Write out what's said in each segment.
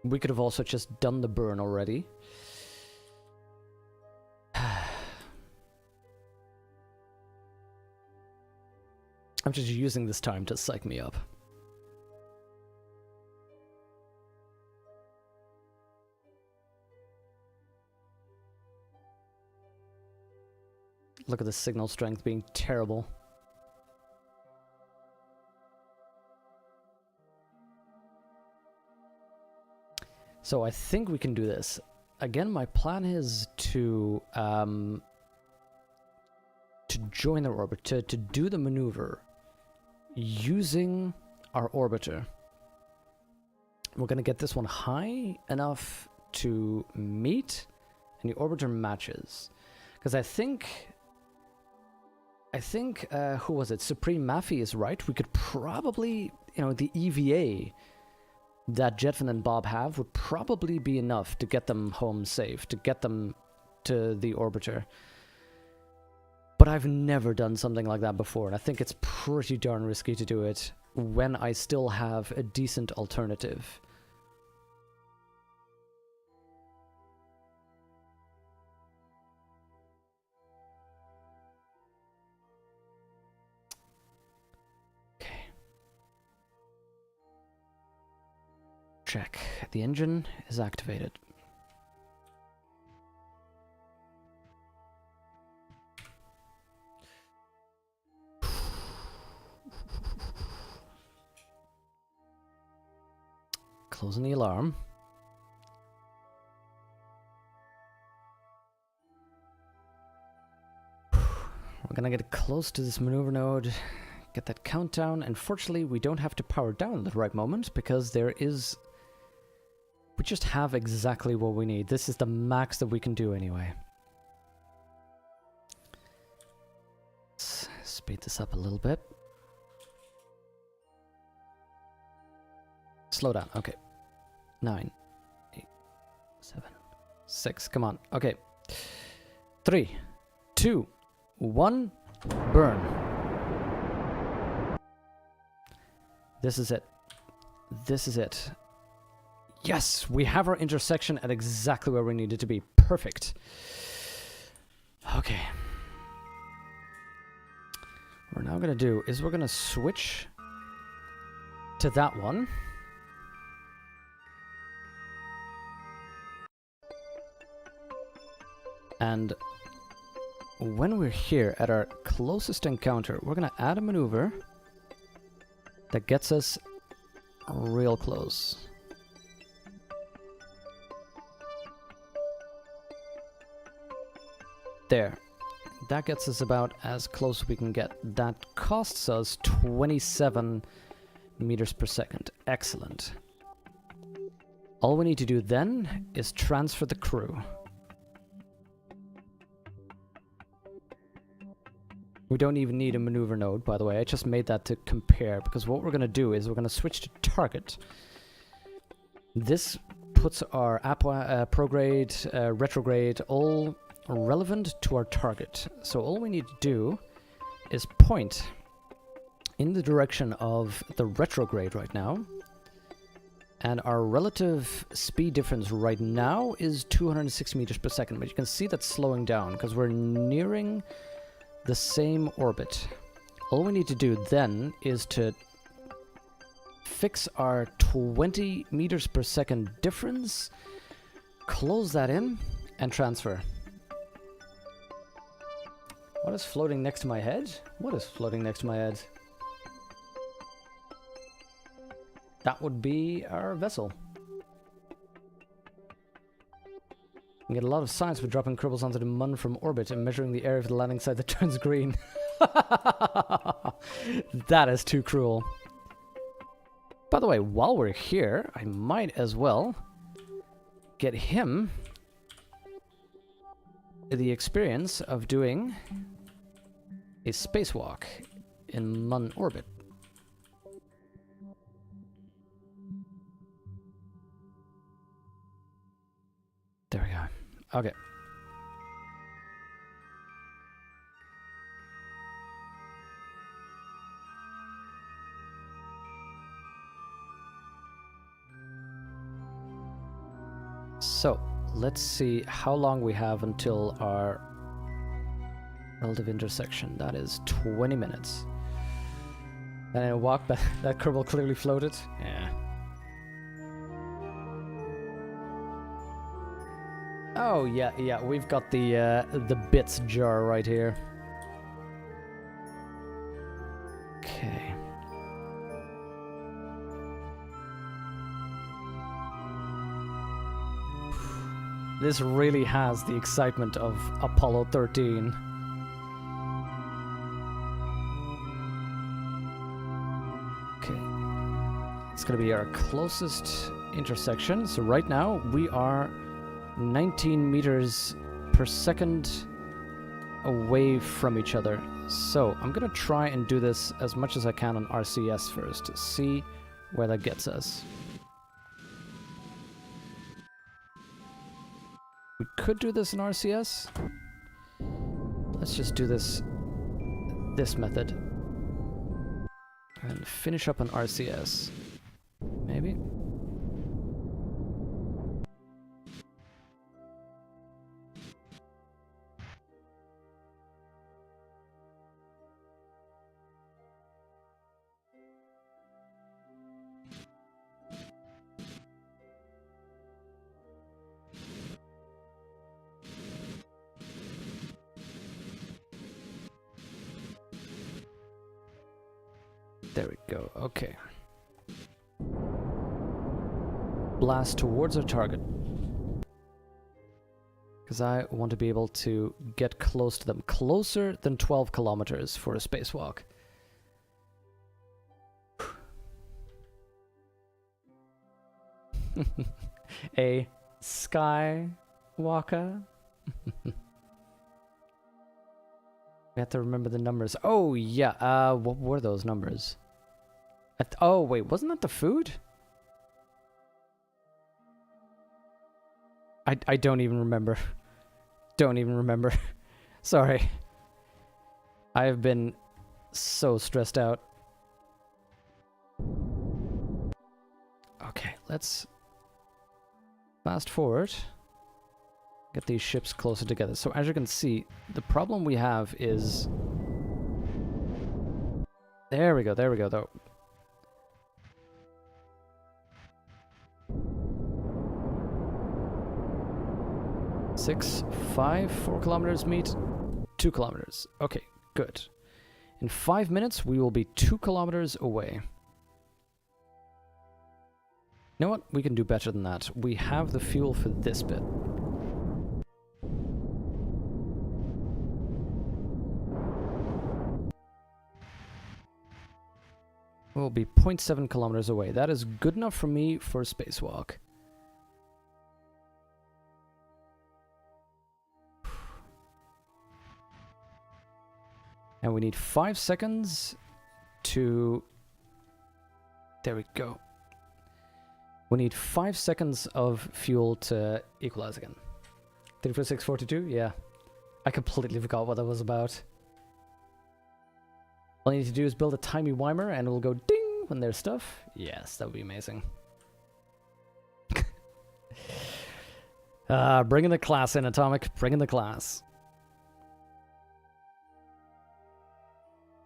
We could have also just done the burn already. I'm just using this time to psych me up. Look at the signal strength being terrible. So I think we can do this. Again, my plan is to join the orbit, to do the maneuver using our orbiter. We're going to get this one high enough to meet, and the orbiter matches. Because I think, who was it? Supreme Maffy is right. We could probably, you know, the EVA that Jetvan and Bob have would probably be enough to get them home safe, to get them to the orbiter. But I've never done something like that before, and I think it's pretty darn risky to do it when I still have a decent alternative. Okay. Check. The engine is activated. Closing the alarm. We're gonna get close to this maneuver node, get that countdown, and fortunately we don't have to power down at the right moment because there is... we just have exactly what we need. This is the max that we can do anyway. Let's speed this up a little bit. Slow down, okay. 9, 8, 7, 6, come on, okay. 3, 2, 1, burn. This is it. This is it. Yes, we have our intersection at exactly where we need it to be. Perfect. Okay. What we're now gonna do is we're gonna switch to that one. And when we're here at our closest encounter, we're gonna add a maneuver that gets us real close. There. That gets us about as close as we can get. That costs us 27 meters per second. Excellent. All we need to do then is transfer the crew. We don't even need a maneuver node, by the way. I just made that to compare, because what we're going to do is we're going to switch to target. This puts our prograde, retrograde, all relevant to our target. So all we need to do is point in the direction of the retrograde right now. And our relative speed difference right now is 260 meters per second. But you can see that's slowing down because we're nearing the same orbit. All we need to do then is to fix our 20 meters per second difference, close that in, and transfer. What is floating next to my head? What is floating next to my head? That would be our vessel. We get a lot of science with dropping Kerbals onto the Mun from orbit and measuring the area of the landing site that turns green. That is too cruel. By the way, while we're here, I might as well get him the experience of doing a spacewalk in Mun orbit. There we go. Okay. So, let's see how long we have until our relative intersection. That is 20 minutes. And in a walk back, that Kerbal clearly floated. Yeah. Oh yeah, we've got the bits jar right here. Okay. This really has the excitement of Apollo 13. Okay. It's gonna be our closest intersection. So right now we are 19 meters per second away from each other. So I'm gonna try and do this as much as I can on RCS first to see where that gets us. We could do this in RCS. Let's just do this method and finish up on RCS. Maybe. There we go, okay. Blast towards our target. Because I want to be able to get close to them. Closer than 12 kilometers for a spacewalk. A skywalker? We have to remember the numbers. Oh, yeah. What were those numbers? Oh, wait. Wasn't that the food? I don't even remember. Don't even remember. Sorry. I have been so stressed out. Okay, let's fast forward. Get these ships closer together. So as you can see, the problem we have is... There we go, though. Six, 5, 4 kilometers meet, 2 kilometers. Okay, good. In 5 minutes, we will be 2 kilometers away. You know what? We can do better than that. We have the fuel for this bit. We'll be 0.7 kilometers away. That is good enough for me for a spacewalk. And we need 5 seconds to... There we go. We need 5 seconds of fuel to equalize again. 34642? Yeah. I completely forgot what that was about. All I need to do is build a timey-wimer and it will go ding when there's stuff. Yes, that would be amazing. Bringing the class in, Atomic. Bringing the class.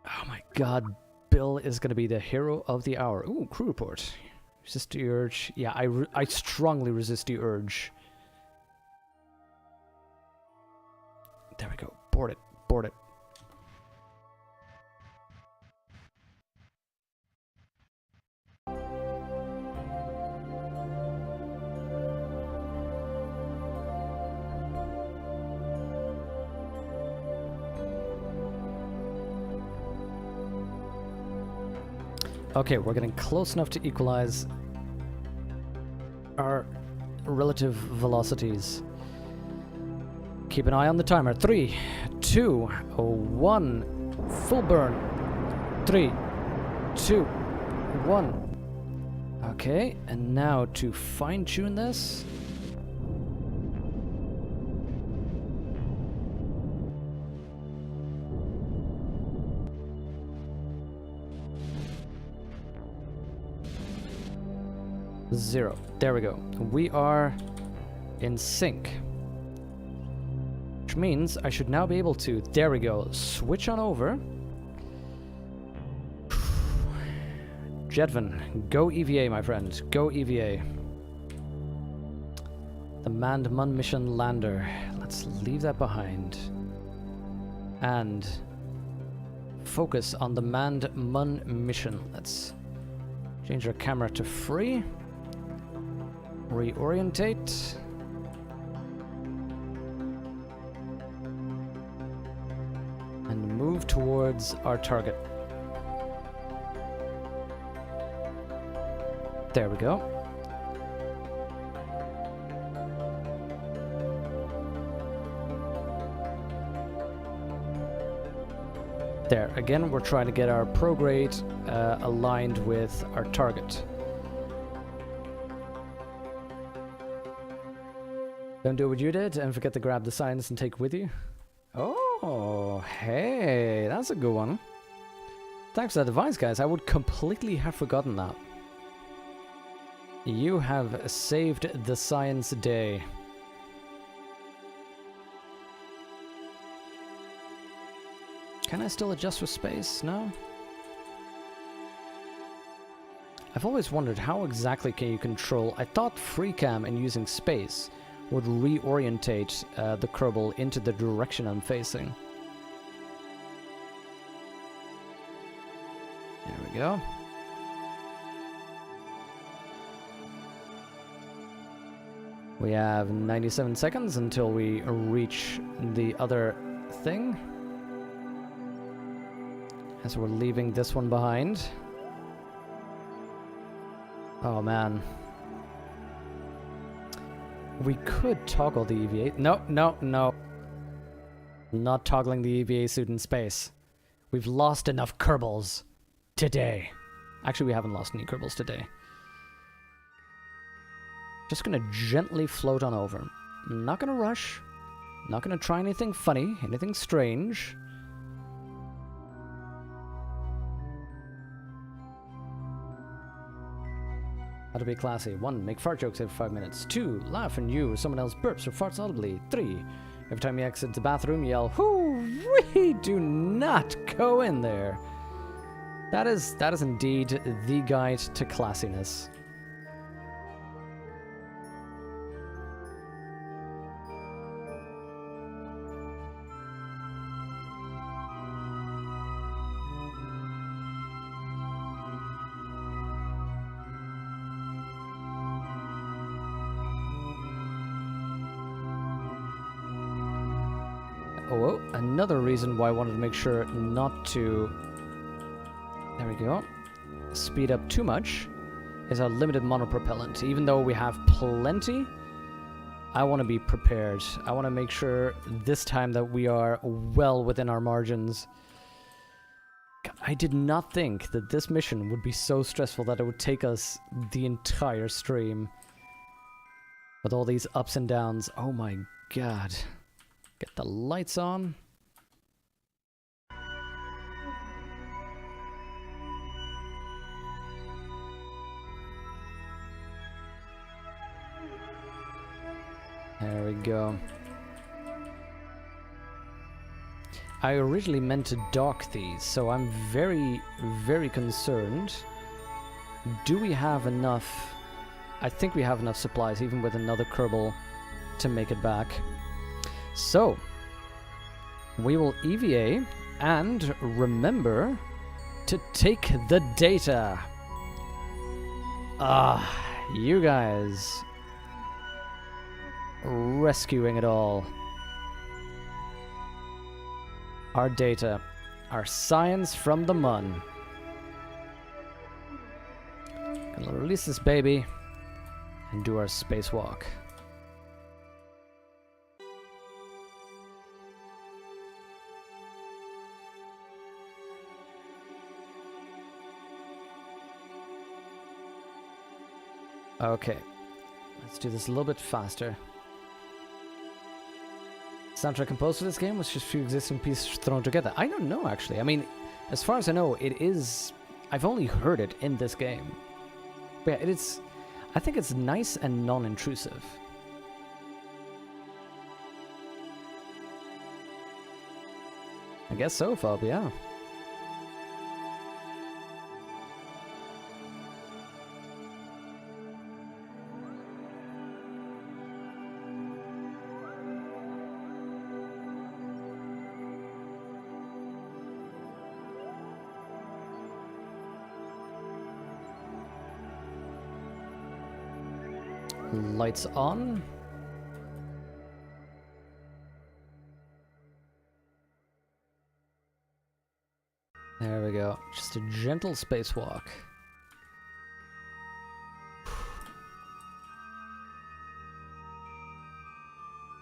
Oh my god, Bill is going to be the hero of the hour. Ooh, crew report. Resist the urge. Yeah, I strongly resist the urge. There we go. Board it. Board it. Okay, we're getting close enough to equalize our relative velocities. Keep an eye on the timer. 3, 2, 1. Full burn. 3, 2, 1. Okay, and now to fine-tune this. Zero. There we go. We are in sync. Which means I should now be able to, there we go, switch on over. Jedvin, go EVA, my friend, go EVA. The manned Mun mission lander. Let's leave that behind. And focus on the manned Mun mission. Let's change our camera to free. Reorientate. And move towards our target. There we go. There, again, we're trying to get our prograde aligned with our target. Don't do what you did and forget to grab the science and take with you. Oh, hey, that's a good one. Thanks for that advice, guys. I would completely have forgotten that. You have saved the science day. Can I still adjust with space? No? I've always wondered how exactly can you control... I thought free cam and using space would reorientate the Kerbal into the direction I'm facing. There we go. We have 97 seconds until we reach the other thing. As we're leaving this one behind. Oh man. We could toggle the EVA. No, no, no. Not toggling the EVA suit in space. We've lost enough Kerbals today. Actually, we haven't lost any Kerbals today. Just gonna gently float on over. Not gonna rush. Not gonna try anything funny, anything strange. How to be classy. 1. Make fart jokes every 5 minutes. 2. Laugh and you, someone else burps or farts audibly. 3. Every time you exit the bathroom, yell, "Hoo-wee! Do not go in there." That is indeed the guide to classiness. Oh, another reason why I wanted to make sure not to, there we go, speed up too much is our limited monopropellant. Even though we have plenty, I want to be prepared. I want to make sure this time that we are well within our margins. I did not think that this mission would be so stressful that it would take us the entire stream. With all these ups and downs. Oh my god. Get the lights on. There we go. I originally meant to dock these, so I'm very, very concerned. Do we have enough? I think we have enough supplies, even with another Kerbal, to make it back. So, we will EVA and remember to take the data. You guys rescuing it all. Our data, our science from the Mun. Gonna release this baby and do our spacewalk. Okay, let's do this a little bit faster. Soundtrack composed for this game was just a few existing pieces thrown together. I don't know, actually. I mean, as far as I know, it is... I've only heard it in this game. But yeah, it is... I think it's nice and non-intrusive. I guess so, Fob, yeah. Lights on. There we go. Just a gentle spacewalk.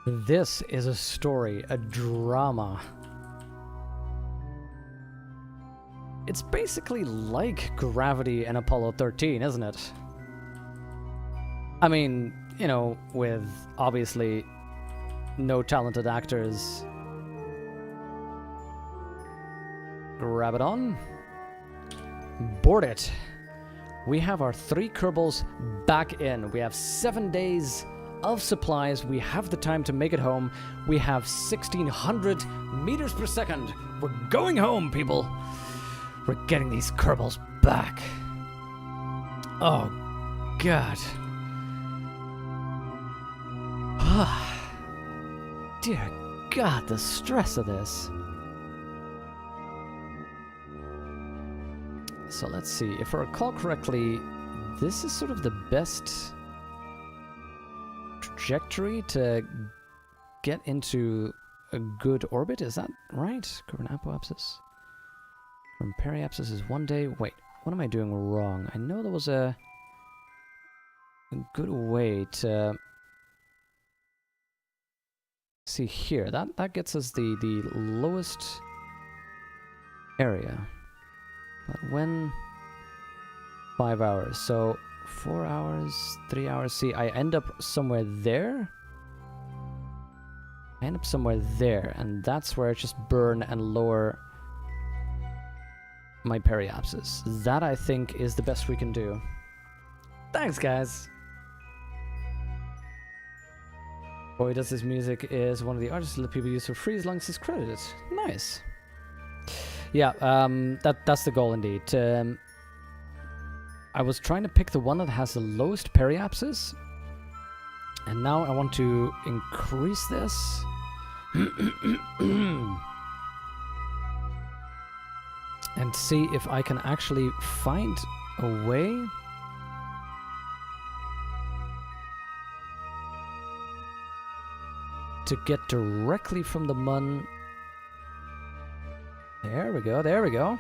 This is a story, a drama. It's basically like Gravity and Apollo 13, isn't it? I mean, you know, with obviously no talented actors. Grab it on. Board it. We have our 3 Kerbals back in. We have 7 days of supplies. We have the time to make it home. We have 1,600 meters per second. We're going home, people. We're getting these Kerbals back. Oh, God. Dear God, the stress of this. So let's see, if I recall correctly, this is sort of the best trajectory to get into a good orbit, is that right? Kerbal apoapsis. From periapsis is 1 day. Wait, what am I doing wrong? I know there was a good way to see here. That gets us the lowest area. But when 5 hours, so 4 hours, 3 hours. See, I end up somewhere there. I end up somewhere there, and that's where I just burn and lower my periapsis. That, I think, is the best we can do. Thanks, guys. Boy Does This Music is one of the artists that people use for free as long as it's credited. Nice. Yeah, that's the goal indeed. I was trying to pick the one that has the lowest periapsis, and now I want to increase this. And see if I can actually find a way to get directly from the Mun. There we go, there we go.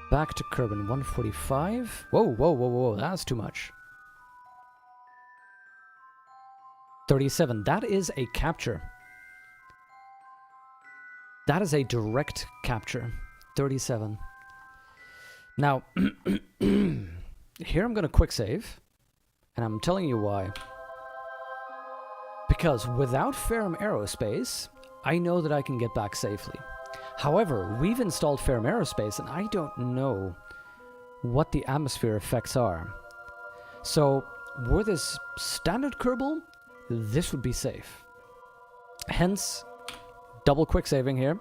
Back to Kerbin, 145. Whoa, whoa, whoa, whoa, that's too much. 37, that is a capture. That is a direct capture. 37. Now, here I'm going to quick save. And I'm telling you why. Because without Ferrum Aerospace, I know that I can get back safely. However, we've installed Ferrum Aerospace, and I don't know what the atmosphere effects are. So, were this standard Kerbal, this would be safe. Hence, double quick saving here.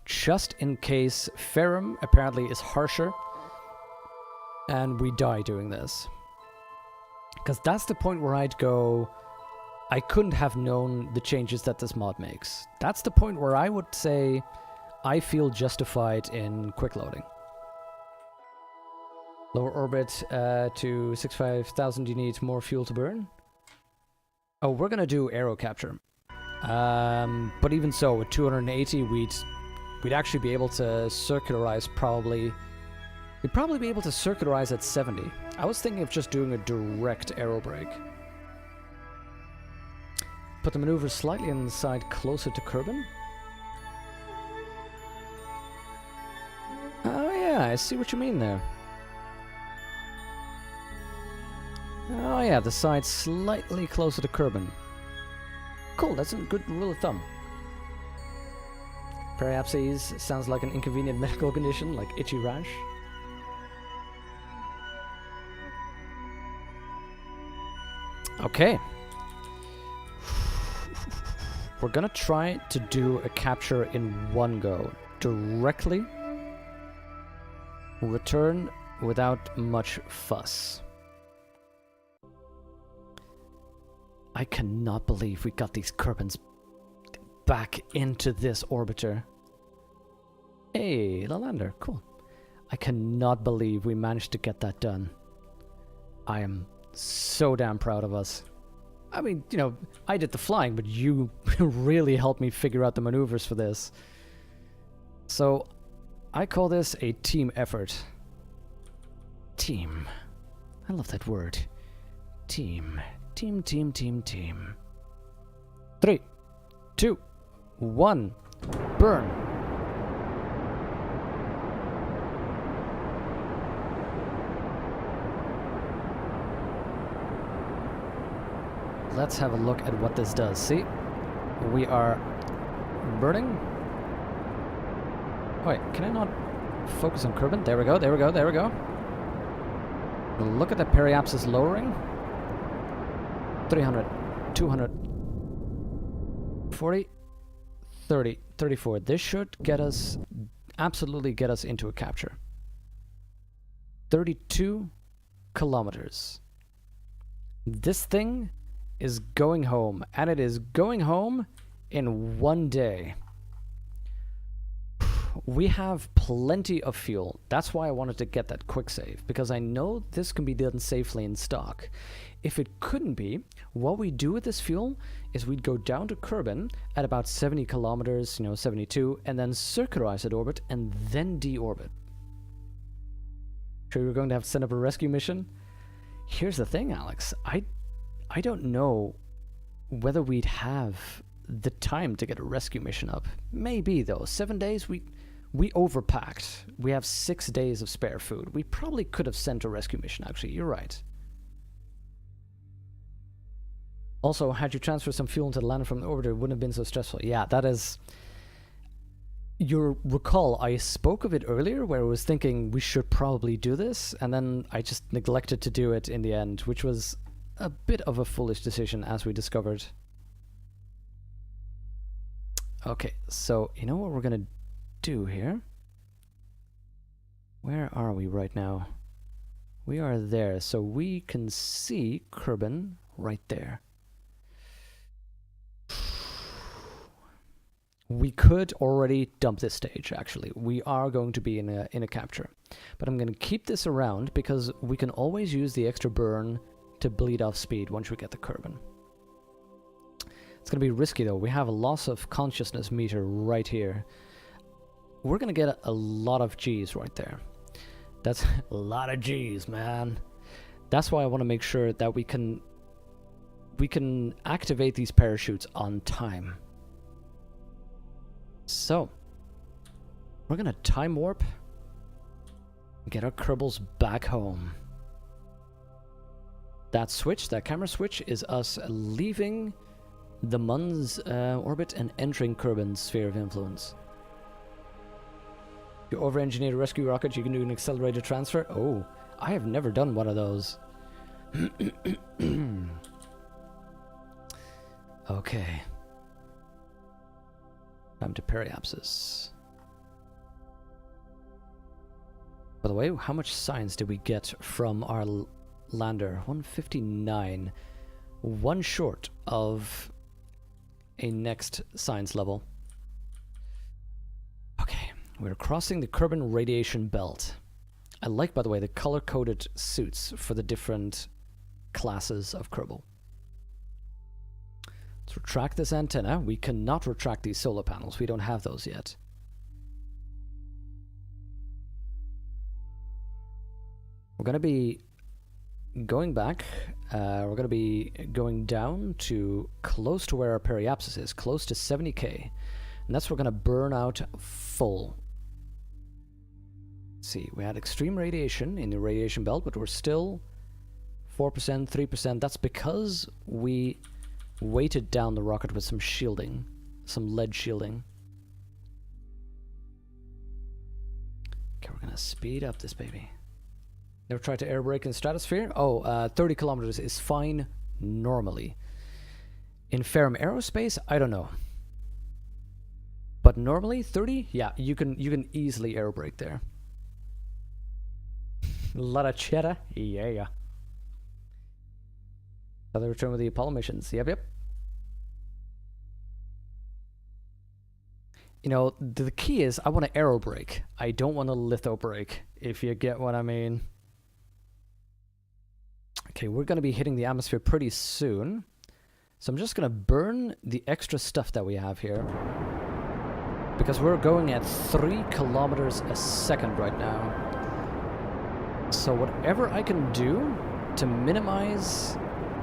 Just in case Ferrum apparently is harsher, and we die doing this. Because that's the point where I'd go, I couldn't have known the changes that this mod makes. That's the point where I would say, I feel justified in quick loading. Lower orbit to 65,000, you need more fuel to burn. Oh, we're going to do aero capture. But even so, with 280, we'd actually be able to circularize probably... We'd probably be able to circularize at 70. I was thinking of just doing a direct aero brake. Put the maneuver slightly on the side closer to Kerbin. Oh yeah, I see what you mean there. Oh yeah, the side slightly closer to Kerbin. Cool, that's a good rule of thumb. Periapses sounds like an inconvenient medical condition, like itchy rash. Okay. We're gonna try to do a capture in one go. Directly. Return without much fuss. I cannot believe we got these Kerbals back into this orbiter. Hey, the lander, cool. I cannot believe we managed to get that done. I am so damn proud of us. I mean, you know, I did the flying, but you really helped me figure out the maneuvers for this. So, I call this a team effort. Team. I love that word. Team. Team, team, team, team. 3, 2, 1. Burn. Let's have a look at what this does. See? We are burning. Oh, wait, can I not focus on Kerbal? There we go, there we go, there we go. Look at the periapsis lowering. 300, 200, 40, 30, 34. This should get us, absolutely get us into a capture. 32 kilometers. This thing is going home, and it is going home in 1 day. We have plenty of fuel. That's why I wanted to get that quick save, because I know this can be done safely in stock. If it couldn't be, what we do with this fuel is we'd go down to Kerbal at about 70 kilometers, 72, and then circularize at orbit and then deorbit. Sure you're going to have to send up a rescue mission? Here's the thing, Alex. I don't know whether we'd have the time to get a rescue mission up. Maybe, though. 7 days, we overpacked. We have 6 days of spare food. We probably could have sent a rescue mission, actually. You're right. Also, had you transferred some fuel into the lander from the orbiter, it wouldn't have been so stressful. Yeah, that is... You recall, I spoke of it earlier, where I was thinking we should probably do this, and then I just neglected to do it in the end, which was a bit of a foolish decision, as we discovered. Okay, so you know what we're gonna do here? Where are we right now? We are there, so we can see Kerbal right there. We could already dump this stage, actually. We are going to be in a capture. But I'm going to keep this around because we can always use the extra burn to bleed off speed once we get the Kerbal. It's going to be risky, though. We have a loss of consciousness meter right here. We're going to get a lot of G's right there. That's a lot of G's, man. That's why I want to make sure that we can activate these parachutes on time. So, we're going to time warp and get our Kerbals back home. That switch, that camera switch, is us leaving the Mun's orbit and entering Kerbal's sphere of influence. If you over-engineer a rescue rocket, you can do an accelerated transfer. Oh, I have never done one of those. Okay. Time to periapsis. By the way, how much science did we get from our lander? 159. One short of a next science level. Okay, we're crossing the Kerbal radiation belt. I like, by the way, the color-coded suits for the different classes of Kerbal. Let's retract this antenna. We cannot retract these solar panels. We don't have those yet. We're going to be going back. We're going to be going down to close to where our periapsis is, close to 70K. And that's where we're going to burn out full. Let's see, we had extreme radiation in the radiation belt, but we're still 4%, 3%. That's because we weighted down the rocket with some shielding, some lead shielding. Okay, we're gonna speed up this baby. Never tried to air brake in stratosphere? Oh, 30 kilometers is fine normally. In Ferrum Aerospace, I don't know. But normally 30, yeah, you can easily air brake there. A lot of cheddar, yeah. So they return with the Apollo missions. Yep. You know, the key is I want to aero brake. I don't want to litho brake, if you get what I mean. Okay, we're going to be hitting the atmosphere pretty soon. So I'm just going to burn the extra stuff that we have here. Because we're going at 3 kilometers a second right now. So whatever I can do to minimize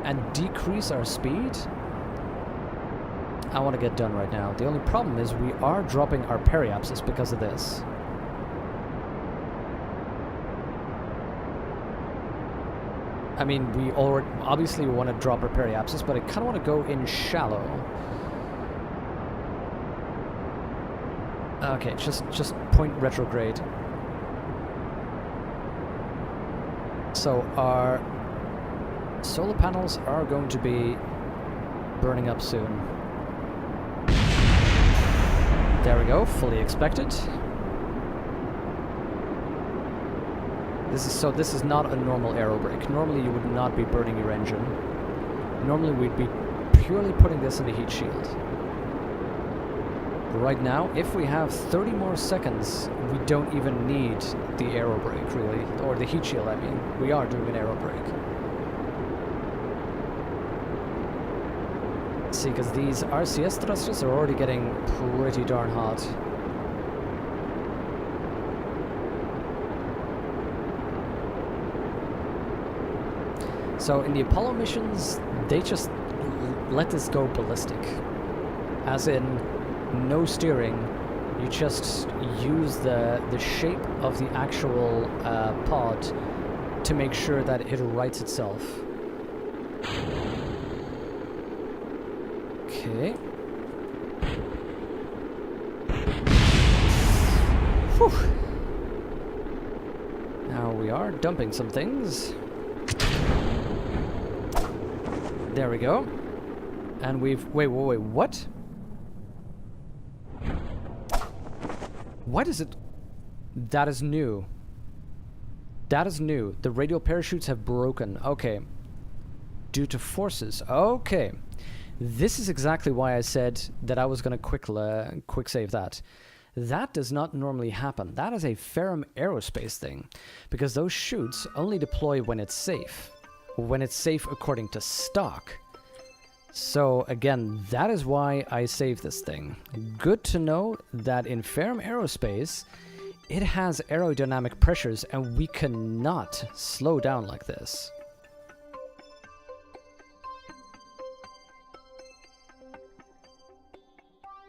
and decrease our speed, I want to get done right now. The only problem is we are dropping our periapsis because of this. I mean, we already obviously want to drop our periapsis, but I kind of want to go in shallow. Okay, just point retrograde. So our solar panels are going to be burning up soon. There we go, fully expected. This is not a normal aero brake. Normally you would not be burning your engine. Normally we'd be purely putting this in the heat shield. But right now, if we have 30 more seconds, we don't even need the aero brake really, or the heat shield I mean. We are doing an aero brake. See, because these RCS thrusters are already getting pretty darn hot. So in the Apollo missions, they just let this go ballistic. As in, no steering, you just use the shape of the actual pod to make sure that it rights itself. Okay. Whew. Now we are dumping some things. There we go. And we've... Wait, what? What is it? That is new. That is new. The radial parachutes have broken. Okay. Due to forces. Okay. This is exactly why I said that I was going to quick save that. That does not normally happen. That is a Ferrum Aerospace thing. Because those chutes only deploy when it's safe. When it's safe according to stock. So again, that is why I saved this thing. Good to know that in Ferrum Aerospace, it has aerodynamic pressures and we cannot slow down like this.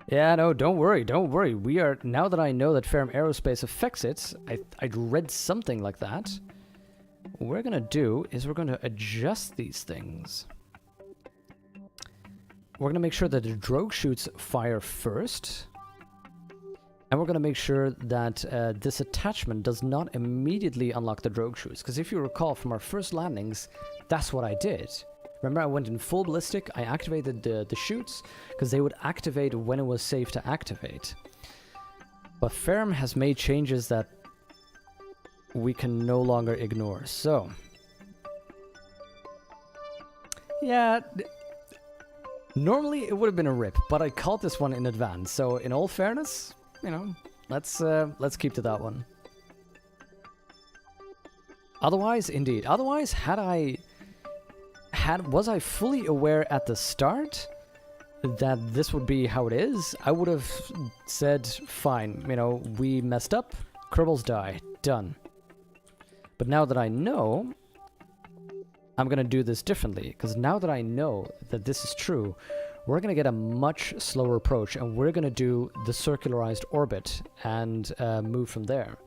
Yeah, no, don't worry. We are, now that I know that Ferrum Aerospace affects it, I'd read something like that. What we're gonna do is we're gonna adjust these things. We're gonna make sure that the drogue chutes fire first. And we're gonna make sure that this attachment does not immediately unlock the drogue chutes. Because if you recall from our first landings, that's what I did. Remember, I went in full ballistic, I activated the chutes, because they would activate when it was safe to activate. But Ferrum has made changes that we can no longer ignore. So, yeah, normally it would have been a rip, but I called this one in advance. So, in all fairness, you know, let's keep to that one. Otherwise, indeed, was I fully aware at the start that this would be how it is, I would have said, fine, you know, we messed up, Kerbals die, done. But now that I know, I'm going to do this differently, because now that I know that this is true, we're going to get a much slower approach, and we're going to do the circularized orbit and move from there.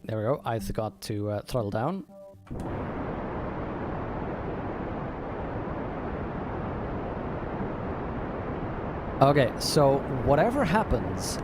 There we go, I forgot to throttle down. Okay, so whatever happens,